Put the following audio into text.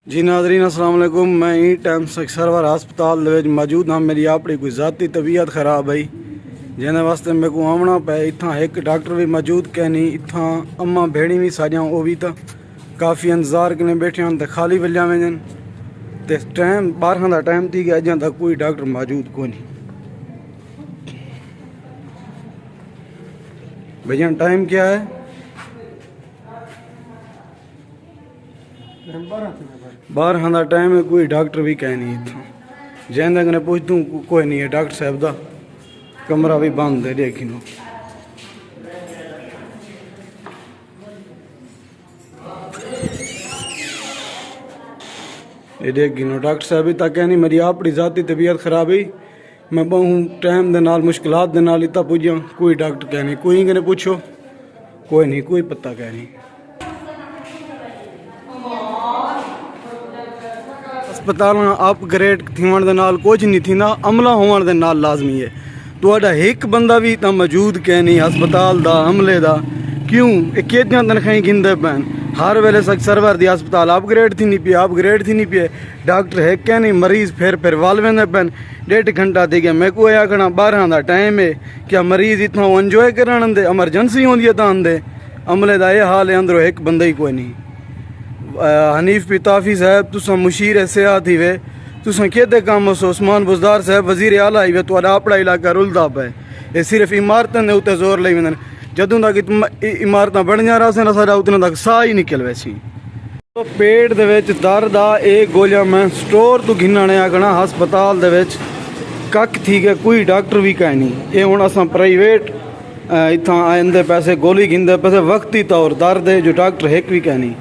जी नाज़रीन अस्सलाम वालेकुम। मैं ई टाइम सरवर हस्पताल दे विच मौजूद हाँ। मेरी अपनी कोई ज़ाती तबीयत ख़राब है जिन्हें वास्ते मेरे को आवना पे। इतना एक डॉक्टर भी मौजूद कै नहीं। इतना अम्मा भेड़ी भी सारियां वो भी तो काफ़ी इंतज़ार कने बैठे हैं तो खाली वलिया वजन तो टाइम 12 का टाइम थी गया अजा तक कोई डॉक्टर मौजूद को नहीं। भैया टाइम क्या है? 12 का टाइम है। कोई डॉक्टर भी कह नहीं इतना जैन कने पूछ दूँ कोई नहीं है। डॉक्टर साहब का कमरा भी बंद है। देखिनो ये देखिनो डॉक्टर साहब भी तक नहीं। मेरी अपनी ज़ाती तबीयत खराब है। मैं बहुत टाइम दे नाल मुश्किलात दे नाल इतना पुजा। कोई डॉक्टर कह नहीं। कोई कने पूछो कोई नहीं। कोई पता कह नहीं। अस्पताल अपग्रेड थिवण दे नाल कुछ नहीं थींदा। अमला होवण दे नाल लाजमी है। तुहाडा एक बंदा भी इतना मौजूद कै नहीं अस्पताल दा अमले दा। क्यों केदियां तनखाही गिनदे पैन हर वेले सच सर्वर दी अस्पताल अपग्रेड थी नहीं पे डॉक्टर है क्या नहीं। मरीज फिर वाल वेंदे पैन। 1.5 घंटा थी गया। मैं को आखना 12 का टाइम है। क्या मरीज इतना इंजॉय करन आंदे? एमरजेंसी होंदी है तां आंदे। अमले दा ये हाल है। अंदरों एक बंदा ही कोई नहीं। हनीफ पिताफी साहब तुसा मुशीर सियात ही वे तुसा केदे काम हो। उस्मान बुजदार साहब वजीर आला ही वे। तुहाडा अपना इलाका रुलदा पे। ये सिर्फ इमारतों के उत्ते जोर लाई वेंदे। जदों तक इमारत बन जा रहा सा साडा उतने तक साह ही निकल वैसी। तो पेट दे विच दर्द आ एक गोलियां मैं स्टोर तो घिनने आखना हस्पताल दे विच कख थी गया। कोई डॉक्टर भी कह नहीं। ये हुण असां प्राइवेट इत्थां आंदे पैसे गोली गिनदे पैसे वक्ती तौर दर्द है जो डॉक्टर एक भी कह नहीं।